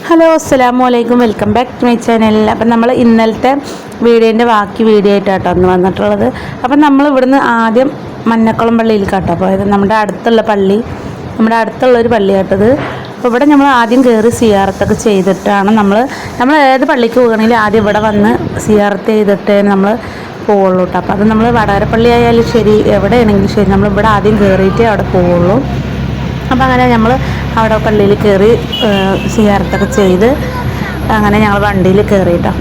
Hello അസ്സലാമു അലൈക്കും, welcome back to my channel. അപ്പം നമ്മൾ ഇന്നലത്തെ വീഡിയോൻ്റെ ബാക്കി വീഡിയോ ആയിട്ടാട്ടോ അന്ന് വന്നിട്ടുള്ളത്. അപ്പം നമ്മൾ ഇവിടുന്ന് ആദ്യം മഞ്ഞക്കുളം പള്ളിയിൽ കേട്ടോ പോയത്. നമ്മുടെ അടുത്തുള്ളൊരു പള്ളിയാട്ടത്. അപ്പോൾ ഇവിടെ നമ്മൾ ആദ്യം കയറി സിയാറത്തൊക്കെ ചെയ്തിട്ടാണ് നമ്മൾ ഏത് പള്ളിക്ക് പോകണമെങ്കിലും ആദ്യം ഇവിടെ വന്ന് സിയാറത്ത് ചെയ്തിട്ടേ നമ്മൾ പോവുള്ളൂ കേട്ടോ. അപ്പോൾ അത് നമ്മൾ വടാരപ്പള്ളി ആയാലും ശരി, എവിടെയാണെങ്കിലും ശരി, നമ്മൾ ഇവിടെ ആദ്യം കയറിയിട്ടേ അവിടെ പോവുള്ളൂ. അപ്പം അങ്ങനെ നമ്മൾ അവിടെ പള്ളിയിൽ കയറി സിയാറത്തൊക്കെ ചെയ്ത് അങ്ങനെ ഞങ്ങൾ വണ്ടിയിൽ കയറിയിട്ടോ.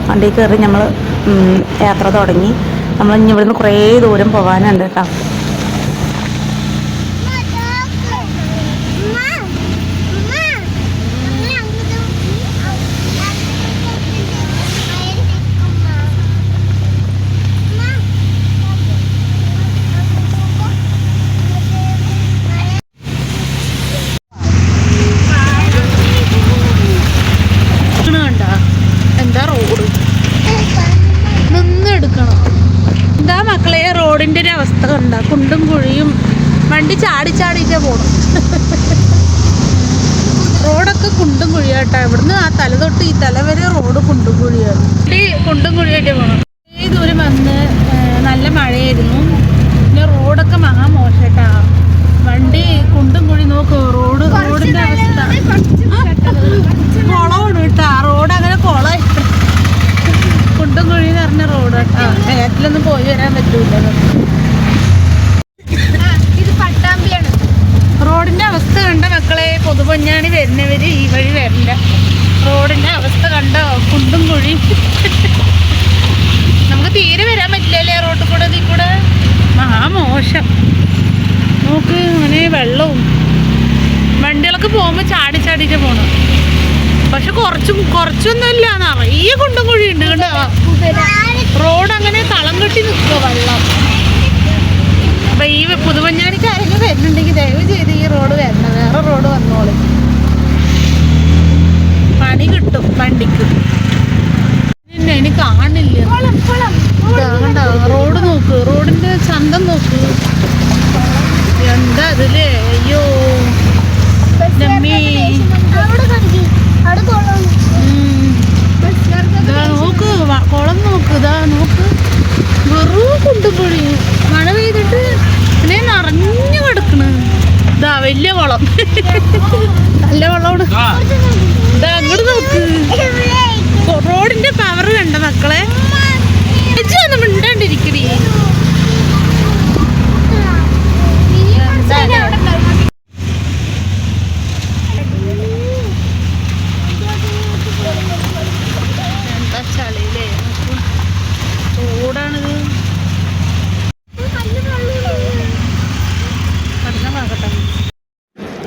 വണ്ടിയിൽ കയറി നമ്മൾ യാത്ര തുടങ്ങി. നമ്മൾ ഇനി ഇവിടുന്ന് കുറേ ദൂരം പോകാനുണ്ട് കേട്ടോ. റോഡിൻ്റെ ഒരു അവസ്ഥ കണ്ട, കുണ്ടും കുഴിയും, വണ്ടി ചാടിച്ചേ പോകണം. റോഡൊക്കെ കുണ്ടും കുഴിയാട്ടോ. ഇവിടുന്ന് ആ തല തൊട്ട് ഈ തല വരെ റോഡ് കുണ്ടും കുഴിയാണ്. കുണ്ടും കുഴിയായിട്ട് പോകണം. ഈ ദൂരം വന്ന് നല്ല മഴയായിരുന്നു. പിന്നെ റോഡൊക്കെ മഹാ മോശട്ടാ. വണ്ടി കുണ്ടും കുഴി നോക്കൂ. റോഡിൻ്റെ അവസ്ഥ കുളമാണ് കേട്ടോ. റോഡ് അങ്ങനെ കുളമായിട്ട് കുണ്ടും കുഴി നിറഞ്ഞ റോഡ് കേട്ടോ. നേരത്തിലൊന്നും പോയി വരാൻ പറ്റൂല. റോഡിന്റെ അവസ്ഥ കണ്ട മക്കളെ, പൊതുപൊഞ്ഞാണി വരുന്നവര് ഈ വഴി വരില്ല. റോഡിന്റെ അവസ്ഥ കണ്ടോ, കുണ്ടും കുഴി. നമുക്ക് തീരെ വരാൻ പറ്റില്ലല്ലേ റോഡിൽ കൂടെ. ഇതിൽ കൂടെ മോശം നോക്ക്. അങ്ങനെ വെള്ളവും വണ്ടികളൊക്കെ പോകുമ്പോൾ ചാടിയിട്ട് പോണം. പക്ഷെ കുറച്ചൊന്നുമില്ല, നിറയെ കുണ്ടും കുഴി ഉണ്ട് കേട്ടോ. റോഡ് അങ്ങനെ തളം കെട്ടി നിൽക്കുക വെള്ളം. അപ്പൊ ഈ പുതുമഞ്ഞാണിക്ക് ആരെങ്കിലും വരുന്നുണ്ടെങ്കിൽ ദയവ് ചെയ്ത് ഈ റോഡ് വരണം, വേറെ റോഡ് വന്നോളൂ. പണി കിട്ടും വണ്ടിക്ക്. പിന്നെ ഇനി കാണില്ല. റോഡ് നോക്ക്, റോഡിന്റെ ചന്തം നോക്ക്. എന്താ അതില്ലേ, അയ്യോ നോക്ക്, കുളം നോക്ക്, ഇതാ നോക്ക്. വെറും കുണ്ടുപൊഴി. മഴ പെയ്തിട്ട് പിന്നെ നിറഞ്ഞു കിടക്കണ്. ഇതാ വലിയ കുളം, നല്ല കുളമാണ്. ഇതാ അങ്ങോട്ട് നോക്ക്. റോഡിന്റെ പവർ കണ്ട മക്കളെ. ഒന്നും മിണ്ടാണ്ടിരിക്കണേ.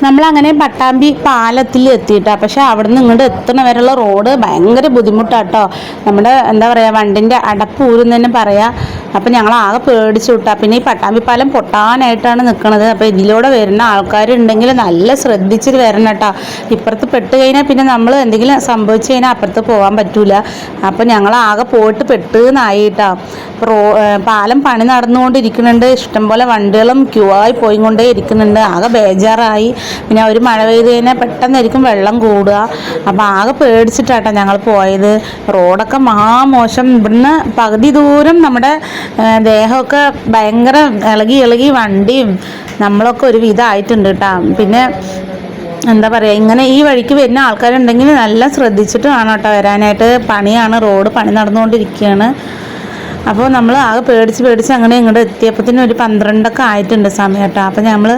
നമ്മളങ്ങനെ പട്ടാമ്പി പാലത്തിൽ എത്തിയിട്ടാണ്. പക്ഷെ അവിടെ നിന്ന് ഇങ്ങോട്ട് എത്തുന്ന വരെയുള്ള റോഡ് ഭയങ്കര ബുദ്ധിമുട്ടാട്ടോ. നമ്മുടെ എന്താ പറയുക, വണ്ടിൻ്റെ അടപ്പ് ഊരുന്ന് പറയാം. അപ്പം ഞങ്ങൾ ആകെ പേടിച്ചു വിട്ടാ. പിന്നെ ഈ പട്ടാമ്പി പാലം പൊട്ടാനായിട്ടാണ് നിൽക്കുന്നത്. അപ്പോൾ ഇതിലൂടെ വരുന്ന ആൾക്കാരുണ്ടെങ്കിൽ നല്ല ശ്രദ്ധിച്ച് വരണം കേട്ടോ. ഇപ്പുറത്ത് പെട്ട് കഴിഞ്ഞാൽ പിന്നെ നമ്മൾ എന്തെങ്കിലും സംഭവിച്ചു കഴിഞ്ഞാൽ അപ്പുറത്ത് പോകാൻ പറ്റൂല. അപ്പം ഞങ്ങൾ ആകെ പോയിട്ട് പെട്ടെന്നായിട്ടോ. പാലം പണി നടന്നുകൊണ്ടിരിക്കുന്നുണ്ട്. ഇഷ്ടംപോലെ വണ്ടികളും ക്യൂ ആയി പോയിക്കൊണ്ടേ ഇരിക്കുന്നുണ്ട്. ആകെ ബേജാറായി. പിന്നെ ഒരു മഴ പെയ്ത് കഴിഞ്ഞാൽ പെട്ടെന്നായിരിക്കും വെള്ളം കൂടുക. അപ്പോൾ ആകെ പേടിച്ചിട്ടാട്ടോ ഞങ്ങൾ പോയത്. റോഡൊക്കെ മഹാമോശം. ഇവിടുന്ന് പകുതി ദൂരം നമ്മുടെ ദേഹമൊക്കെ ഭയങ്കര ഇളകി വണ്ടിയും നമ്മളൊക്കെ ഒരു വിധമായിട്ടുണ്ട് കേട്ടോ. പിന്നെ എന്താ പറയുക, ഇങ്ങനെ ഈ വഴിക്ക് വരുന്ന ആൾക്കാരുണ്ടെങ്കിൽ നല്ല ശ്രദ്ധിച്ചിട്ട് വേണം കേട്ടോ വരാനായിട്ട്. പണിയാണ്, റോഡ് പണി നടന്നുകൊണ്ടിരിക്കുകയാണ്. അപ്പോൾ നമ്മൾ ആകെ പേടിച്ച് അങ്ങനെ ഇങ്ങോട്ട് എത്തിയപ്പോഴത്തേനും ഒരു 12 ആയിട്ടുണ്ട് സമയം കേട്ടോ. അപ്പോൾ നമ്മൾ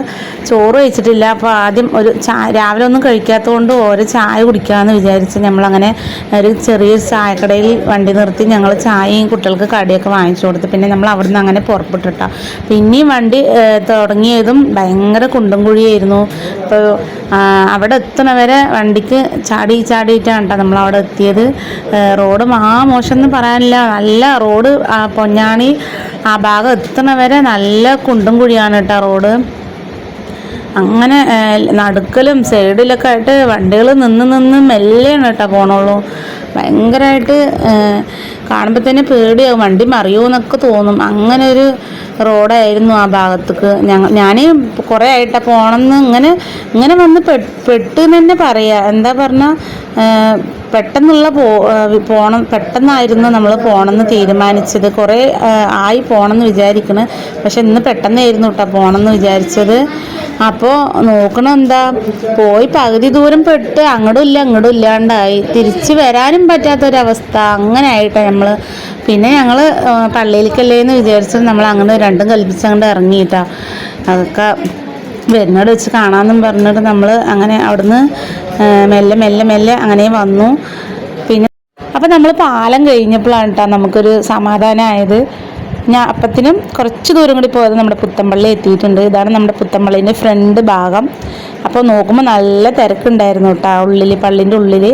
ചോറ് കഴിച്ചിട്ടില്ല. അപ്പോൾ ആദ്യം ഒരു രാവിലെ ഒന്നും കഴിക്കാത്തതുകൊണ്ട് ഓരോ ചായ കുടിക്കാമെന്ന് വിചാരിച്ച് നമ്മളങ്ങനെ ഒരു ചെറിയ ചായക്കടയിൽ വണ്ടി നിർത്തി ഞങ്ങൾ ചായയും കുട്ടികൾക്ക് കടിയൊക്കെ വാങ്ങിച്ചു കൊടുത്ത് പിന്നെ നമ്മൾ അവിടെ നിന്ന് അങ്ങനെ പുറപ്പെട്ടിട്ടോ. പിന്നെയും വണ്ടി തുടങ്ങിയതും ഭയങ്കര കുണ്ടും കുഴിയായിരുന്നു. ഇപ്പോൾ അവിടെ എത്തണവരെ വണ്ടിക്ക് ചാടിയിട്ടാണ് കേട്ടോ നമ്മൾ അവിടെ എത്തിയത്. റോഡ് മഹാമോശം എന്ന് പറയാനില്ല. നല്ല റോഡ് പൊന്നാണി ആ ഭാഗം എത്തണവരെ നല്ല കുണ്ടും കുഴിയാണ് കേട്ടോ റോഡ്. അങ്ങനെ നടുക്കലും സൈഡിലൊക്കെ ആയിട്ട് വണ്ടികൾ നിന്ന് മെല്ലെയാണ് കേട്ടോ പോണുള്ളൂ. ഭയങ്കരമായിട്ട് കാണുമ്പോൾ തന്നെ പേടിയാവും, വണ്ടി മറിയുമോ എന്നൊക്കെ തോന്നും. അങ്ങനെ ഒരു റോഡായിരുന്നു ആ ഭാഗത്തേക്ക്. ഞാൻ കുറേ ആയിട്ടാണ് പോകണമെന്ന് ഇങ്ങനെ വന്ന് പെട്ട് തന്നെ പറയാം. എന്താ പറഞ്ഞാൽ പെട്ടെന്നുള്ള പെട്ടെന്നായിരുന്നു നമ്മൾ പോകണമെന്ന് തീരുമാനിച്ചത്. കുറേ ആയി പോകണമെന്ന് വിചാരിക്കണ്, പക്ഷെ ഇന്ന് പെട്ടെന്നായിരുന്നു കേട്ടോ പോകണമെന്ന് വിചാരിച്ചത്. അപ്പോൾ നോക്കണം എന്താ പോയി പകുതി ദൂരം പെട്ട് അങ്ങോട്ടും ഇല്ലാണ്ടായി, തിരിച്ച് വരാനും പറ്റാത്തൊരവസ്ഥ. അങ്ങനെ ആയിട്ടാണ് നമ്മൾ. പിന്നെ ഞങ്ങൾ പള്ളിയിലേക്കല്ലേ എന്ന് വിചാരിച്ചത് നമ്മൾ അങ്ങനെ രണ്ടും കൽപ്പിച്ച് അങ്ങോട്ട് ഇറങ്ങിയിട്ടാ. അതൊക്കെ വരുന്നോട് വെച്ച് കാണാമെന്നും പറഞ്ഞിട്ട് നമ്മൾ അങ്ങനെ അവിടുന്ന് മെല്ലെ അങ്ങനെ വന്നു. പിന്നെ അപ്പം നമ്മൾ പാലം കഴിഞ്ഞപ്പോഴാണ് കേട്ടോ നമുക്കൊരു സമാധാനമായത്. അപ്പത്തിനും കുറച്ച് ദൂരം കൂടി പോയത് നമ്മുടെ പുത്തമ്പള്ളി എത്തിയിട്ടുണ്ട്. ഇതാണ് നമ്മുടെ പുത്തമ്പള്ളീൻ്റെ ഫ്രണ്ട് ഭാഗം. അപ്പോൾ നോക്കുമ്പോൾ നല്ല തിരക്കുണ്ടായിരുന്നു കേട്ടോ പള്ളീൻ്റെ ഉള്ളിൽ.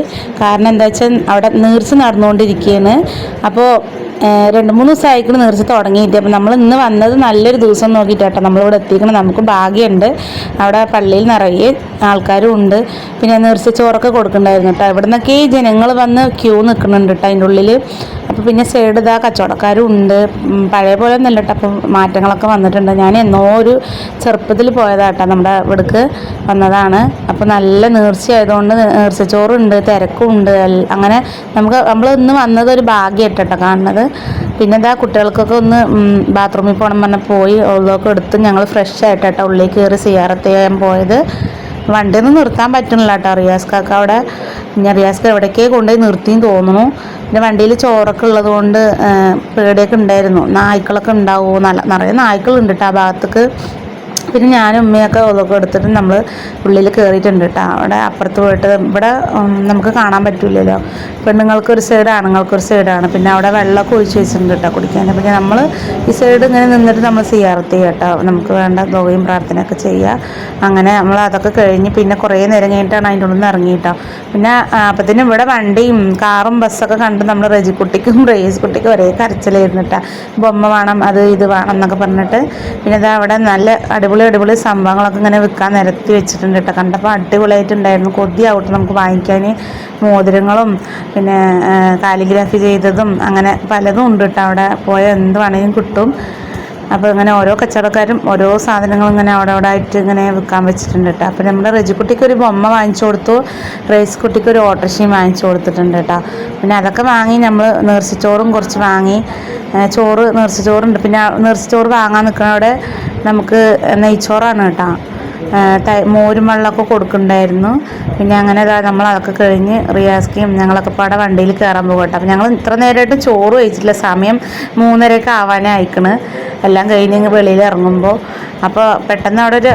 കാരണം എന്താ വെച്ചാൽ അവിടെ നീർച്ച നടന്നുകൊണ്ടിരിക്കുകയാണ്. അപ്പോൾ 2-3 ദിവസമായിക്കണം നീർച്ച തുടങ്ങിയിട്ട്. അപ്പോൾ നമ്മൾ ഇന്ന് വന്നത് നല്ലൊരു ദിവസം നോക്കിയിട്ടാട്ടോ നമ്മളിവിടെ എത്തിക്കണം. നമുക്ക് ഭാഗ്യമുണ്ട്, അവിടെ പള്ളിയിൽ നിറയെ ആൾക്കാരും ഉണ്ട്. പിന്നെ നീർച്ച ചോറൊക്കെ കൊടുക്കണ്ടായിരുന്നു കേട്ടോ. ഇവിടെ നിന്നൊക്കെ ജനങ്ങൾ വന്ന് ക്യൂ നിൽക്കുന്നുണ്ട് കേട്ടോ അതിൻ്റെ ഉള്ളിൽ. അപ്പോൾ പിന്നെ സൈഡ് ഇതാ കച്ചവടക്കാരും ഉണ്ട്. പഴയ പോലെ ഒന്നല്ല കേട്ടോ, അപ്പം മാറ്റങ്ങളൊക്കെ വന്നിട്ടുണ്ട്. ഞാൻ എന്നോ ഒരു ചെറുപ്പത്തിൽ പോയതാട്ടോ, നമ്മുടെ ഇവിടേക്ക് വന്നതാണ്. അപ്പോൾ നല്ല നീർച്ചയായതുകൊണ്ട് നീർച്ചച്ചോറുണ്ട്, തിരക്കുണ്ട്. അങ്ങനെ നമ്മൾ ഇന്ന് വന്നത് ഒരു ഭാഗ്യമായിട്ടോ കാണുന്നത്. പിന്നെ എന്താ കുട്ടികൾക്കൊക്കെ ഒന്ന് ബാത്റൂമിൽ പോകണം പറഞ്ഞാൽ പോയി ഓരോക്കെ എടുത്ത് ഞങ്ങൾ ഫ്രഷ് ആയിട്ടോ ഉള്ളിൽ കയറി സിയാറത്ത് ചെയ്യാൻ പോയത്. വണ്ടിയൊന്നും നിർത്താൻ പറ്റുന്നില്ല കേട്ടോ റിയാസ്ക്കൊക്കെ അവിടെ. പിന്നെ റിയാസ്ക്ക് എവിടേക്കേ കൊണ്ടുപോയി നിർത്തിയെന്ന് തോന്നുന്നു. പിന്നെ വണ്ടിയിൽ ചോറൊക്കെ ഉള്ളത് കൊണ്ട് പേടിയൊക്കെ ഉണ്ടായിരുന്നു, നായ്ക്കളൊക്കെ ഉണ്ടാവുമോ, നിറയെ നായ്ക്കളുണ്ട് കേട്ടോ ആ ഭാഗത്തേക്ക്. പിന്നെ ഞാനും ഉമ്മയൊക്കെ അതൊക്കെ എടുത്തിട്ട് നമ്മൾ ഉള്ളിൽ കയറിയിട്ടുണ്ട് കേട്ടോ. അവിടെ അപ്പുറത്ത് പോയിട്ട് ഇവിടെ നമുക്ക് കാണാൻ പറ്റില്ലല്ലോ, പെണ്ണുങ്ങൾക്കൊരു സൈഡ് ആണുങ്ങൾക്കൊരു സൈഡാണ്. പിന്നെ അവിടെ വെള്ളമൊക്കെ ഒഴിച്ച് വെച്ചിട്ടുണ്ട് കേട്ടോ കുടിക്കാൻ. പിന്നെ നമ്മൾ ഈ സൈഡ് ഇങ്ങനെ നിന്നിട്ട് നമ്മൾ സിയാറത്ത് ചെയ്യുക കേട്ടോ, നമുക്ക് വേണ്ട ദുആയും പ്രാർത്ഥനയൊക്കെ ചെയ്യുക. അങ്ങനെ നമ്മൾ അതൊക്കെ കഴിഞ്ഞ് പിന്നെ കുറേ നേരം കഴിഞ്ഞിട്ടാണ് അതിൻ്റെ ഉള്ളിൽ നിന്ന് ഇറങ്ങിയിട്ടോ. പിന്നെ അപ്പത്തിനും ഇവിടെ വണ്ടിയും കാറും ബസ്സൊക്കെ കണ്ട് നമ്മൾ റജിക്കുട്ടിക്കും റേസ് കുട്ടിക്കും ഒരേ കരച്ചിലായിരുന്നു കേട്ടോ. ബൊമ്മ വേണം, അത് ഇത് വേണം എന്നൊക്കെ പറഞ്ഞിട്ട്. പിന്നെ ഇതാ അവിടെ നല്ല അടിപൊളി സംഭവങ്ങളൊക്കെ ഇങ്ങനെ വിൽക്കാൻ നിരത്തി വെച്ചിട്ടുണ്ട് കേട്ടോ. കണ്ടപ്പോൾ അടിപൊളിയായിട്ടുണ്ടായിരുന്നു, കൊതിയാവട്ടെ നമുക്ക് വാങ്ങിക്കാൻ. മോതിരങ്ങളും പിന്നെ കാലിഗ്രാഫി ചെയ്തതും അങ്ങനെ പലതും ഉണ്ട് കേട്ടോ. അവിടെ പോയാൽ എന്ത് വേണമെങ്കിലും കിട്ടും. അപ്പോൾ ഇങ്ങനെ ഓരോ കച്ചവടക്കാരും ഓരോ സാധനങ്ങളും ഇങ്ങനെ അവിടെ ആയിട്ട് ഇങ്ങനെ വിൽക്കാൻ വെച്ചിട്ടുണ്ട് കേട്ടോ. അപ്പോൾ നമ്മുടെ റജിക്കുട്ടിക്ക് ഒരു ബൊമ്മ വാങ്ങിച്ചു കൊടുത്തു, റേസ് കുട്ടിക്ക് ഒരു ഓട്ടർഷയും വാങ്ങിച്ചു കൊടുത്തിട്ടുണ്ട് കേട്ടോ. പിന്നെ അതൊക്കെ വാങ്ങി നമ്മൾ നീർച്ചച്ചോറും കുറച്ച് വാങ്ങി. നീർച്ചച്ചോറുണ്ട്. പിന്നെ നീർച്ചച്ചോറ് വാങ്ങാൻ നിൽക്കുന്നവിടെ നമുക്ക് നെയ്ച്ചോറാണ് കേട്ടോ. മോരും വെള്ളമൊക്കെ കൊടുക്കുന്നുണ്ടായിരുന്നു. പിന്നെ അങ്ങനെ നമ്മൾ അതൊക്കെ കഴിഞ്ഞ് റിയാസ്ക്കും ഞങ്ങളൊക്കെ പാടെ വണ്ടിയിൽ കയറാൻ പോകും കേട്ടോ. അപ്പോൾ ഞങ്ങൾ ഇത്ര നേരമായിട്ട് ചോറ് കഴിച്ചിട്ടില്ല, സമയം 3:30 ആവാനേ അയക്കണ്. എല്ലാം കഴിഞ്ഞ് വെളിയിൽ ഇറങ്ങുമ്പോൾ അപ്പോൾ പെട്ടെന്ന് അവിടെ ഒരു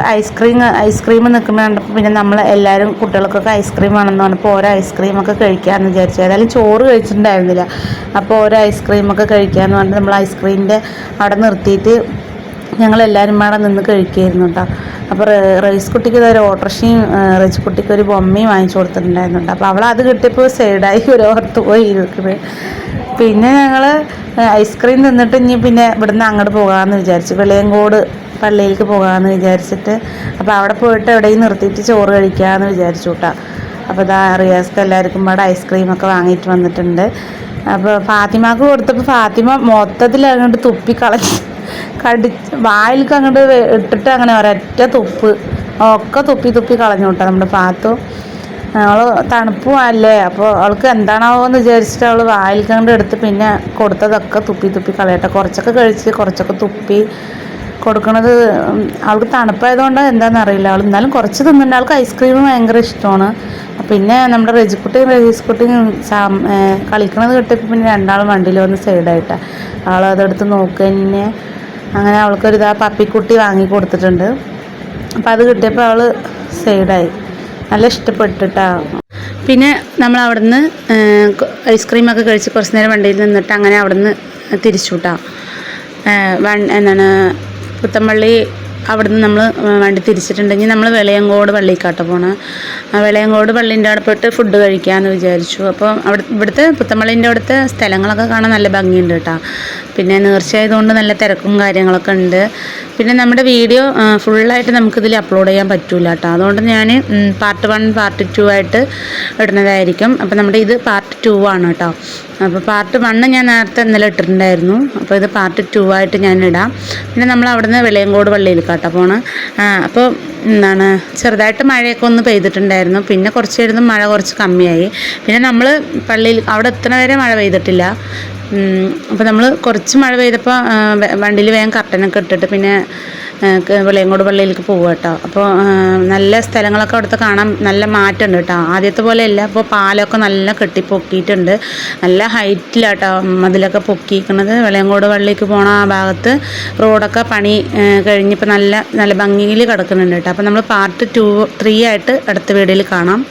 ഐസ്ക്രീം നിൽക്കുന്ന കണ്ടപ്പോൾ പിന്നെ നമ്മൾ എല്ലാവരും കുട്ടികൾക്കൊക്കെ ഐസ്ക്രീം വേണമെന്ന് പറഞ്ഞപ്പോൾ ഓരോ ഐസ്ക്രീമൊക്കെ കഴിക്കാമെന്ന് വിചാരിച്ചു. ഏതായാലും ചോറ് കഴിച്ചിട്ടുണ്ടായിരുന്നില്ല, അപ്പോൾ ഓരോ ഐസ്ക്രീമൊക്കെ കഴിക്കാമെന്ന് പറഞ്ഞിട്ട് നമ്മൾ ഐസ്ക്രീമിൻ്റെ അവിടെ നിർത്തിയിട്ട് ഞങ്ങളെല്ലാവരും അവിടെ നിന്ന് കഴിക്കുമായിരുന്നു കേട്ടോ. അപ്പോൾ റൈസ് കുട്ടിക്ക് ഒരു ഓട്ടർഷയും റജി കുട്ടിക്ക് ഒരു ബൊമ്മയും വാങ്ങിച്ചു കൊടുത്തിട്ടുണ്ടായിരുന്നു കേട്ടോ. അപ്പോൾ അവളത് കിട്ടിയപ്പോൾ സൈഡായി ഓർത്ത് പോയി ഇരിക്കുന്നത്. പിന്നെ ഞങ്ങൾ ഐസ്ക്രീം തിന്നിട്ട് ഇനി പിന്നെ ഇവിടുന്ന് അങ്ങോട്ട് പോകാമെന്ന് വിചാരിച്ചു, വെളിയങ്കോട് പള്ളിയിലേക്ക് പോകാമെന്ന് വിചാരിച്ചിട്ട്. അപ്പോൾ അവിടെ പോയിട്ട് എവിടെയും നിർത്തിയിട്ട് ചോറ് കഴിക്കാമെന്ന് വിചാരിച്ചു കേട്ടോ. അപ്പോൾ ഇതാ റിയാസ്ക്ക് എല്ലാവർക്കും ഇവിടെ ഐസ്ക്രീമൊക്കെ വാങ്ങിയിട്ട് വന്നിട്ടുണ്ട്. അപ്പോൾ ഫാത്തിമാക്ക് കൊടുത്തപ്പോൾ ഫാത്തിമ മൊത്തത്തിൽ അങ്ങോട്ട് വായിലേക്ക് അങ്ങോട്ട് ഇട്ടിട്ട് അങ്ങനെ ഒരൊറ്റ തുപ്പ് ഒക്കെ തുപ്പി കളഞ്ഞു കേട്ടോ നമ്മുടെ പാത്തു. അവൾ തണുപ്പും അല്ലേ, അപ്പോൾ അവൾക്ക് എന്താണാവോ എന്ന് വിചാരിച്ചിട്ട് അവൾ വായിലേക്ക് അങ്ങോട്ട് എടുത്ത് പിന്നെ കൊടുത്തതൊക്കെ തുപ്പി കളയട്ടെ. കുറച്ചൊക്കെ കഴിച്ച് കുറച്ചൊക്കെ തുപ്പി കൊടുക്കണത് അവൾക്ക് തണുപ്പായതുകൊണ്ട് എന്താണെന്നറിയില്ല. അവൾ എന്നാലും കുറച്ച് തിന്നുണ്ട്. അവൾക്ക് ഐസ്ക്രീം ഭയങ്കര ഇഷ്ടമാണ്. പിന്നെ നമ്മുടെ റജീസ്കുട്ടിയും കളിക്കണത് കിട്ടിയപ്പോൾ പിന്നെ രണ്ടാളും വണ്ടിയിൽ വന്ന് സൈഡായിട്ടാണ്. അവളതെടുത്ത് നോക്കുക. അങ്ങനെ അവൾക്കൊരു പപ്പിക്കുട്ടി വാങ്ങി കൊടുത്തിട്ടുണ്ട്. അപ്പോൾ അത് കിട്ടിയപ്പോൾ അവൾ സൈഡായി, നല്ല ഇഷ്ടപ്പെട്ടിട്ടാണ്. പിന്നെ നമ്മൾ അവിടുന്ന് ഐസ്ക്രീമൊക്കെ കഴിച്ച് കുറച്ച് നേരം വണ്ടിയിൽ നിന്നിട്ട് അങ്ങനെ അവിടുന്ന് തിരിച്ചു വിട്ടാം. പുത്തമ്പള്ളി അവിടുന്ന് നമ്മൾ വണ്ടി തിരിച്ചിട്ടുണ്ടെങ്കിൽ നമ്മൾ വെളിയങ്കോട് പള്ളിക്കാട്ട് പോകണം. വെളിയങ്കോട് പള്ളീൻ്റെ അവിടെ പോയിട്ട് ഫുഡ് കഴിക്കാമെന്ന് വിചാരിച്ചു. അപ്പോൾ ഇവിടുത്തെ പുത്തമ്പള്ളീൻ്റെ അവിടുത്തെ സ്ഥലങ്ങളൊക്കെ കാണാൻ നല്ല ഭംഗിയുണ്ട് കേട്ടോ. പിന്നെ നേർച്ചയായതുകൊണ്ട് നല്ല തിരക്കും കാര്യങ്ങളൊക്കെ ഉണ്ട്. പിന്നെ നമ്മുടെ വീഡിയോ ഫുള്ളായിട്ട് നമുക്കിതിൽ അപ്ലോഡ് ചെയ്യാൻ പറ്റില്ല കേട്ടോ. അതുകൊണ്ട് ഞാൻ പാർട്ട് 1 പാർട്ട് 2 ആയിട്ട് ഇടുന്നതായിരിക്കും. അപ്പോൾ നമ്മുടെ ഇത് പാർട്ട് 2 ആണ് കേട്ടോ. അപ്പോൾ പാർട്ട് 1 ഞാൻ നേരത്തെ ഇന്നലെ ഇട്ടിട്ടുണ്ടായിരുന്നു. അപ്പോൾ ഇത് പാർട്ട് 2 ആയിട്ട് ഞാൻ ഇടാം. പിന്നെ നമ്മൾ അവിടുന്ന് വെളിയങ്കോട് പള്ളിയിൽ കേട്ടോ പോണ്. അപ്പോൾ ചെറുതായിട്ട് മഴയൊക്കെ ഒന്ന് പെയ്തിട്ടുണ്ടായിരുന്നു. പിന്നെ കുറച്ച് മഴ കുറച്ച് കമ്മിയായി. പിന്നെ നമ്മൾ പള്ളിയിൽ അവിടെ എത്തുന്ന വരെ മഴ പെയ്തിട്ടില്ല. അപ്പോൾ നമ്മൾ കുറച്ച് മഴ പെയ്തപ്പോൾ വണ്ടിയിൽ വേഗം കർട്ടനൊക്കെ ഇട്ടിട്ട് പിന്നെ വെളിയങ്കോട് പള്ളിയിലേക്ക് പോകുക കേട്ടോ. അപ്പോൾ നല്ല സ്ഥലങ്ങളൊക്കെ അവിടുത്തെ കാണാൻ നല്ല മാറ്റമുണ്ട് കേട്ടോ. ആദ്യത്തെ പോലെയല്ല, ഇപ്പോൾ പാലമൊക്കെ നല്ല കെട്ടിപ്പൊക്കിയിട്ടുണ്ട്. നല്ല ഹൈറ്റിലാട്ടോ മതിലൊക്കെ പൊക്കിയിരിക്കുന്നത്. വെളിയങ്കോട് പള്ളിക്ക് പോണ ആ ഭാഗത്ത് റോഡൊക്കെ പണി കഴിഞ്ഞിപ്പോൾ നല്ല നല്ല ഭംഗിയിൽ കിടക്കുന്നുണ്ട് കേട്ടോ. അപ്പോൾ നമ്മൾ പാർട്ട് 2, 3 ആയിട്ട് അടുത്ത വീഡിയോയിൽ കാണാം.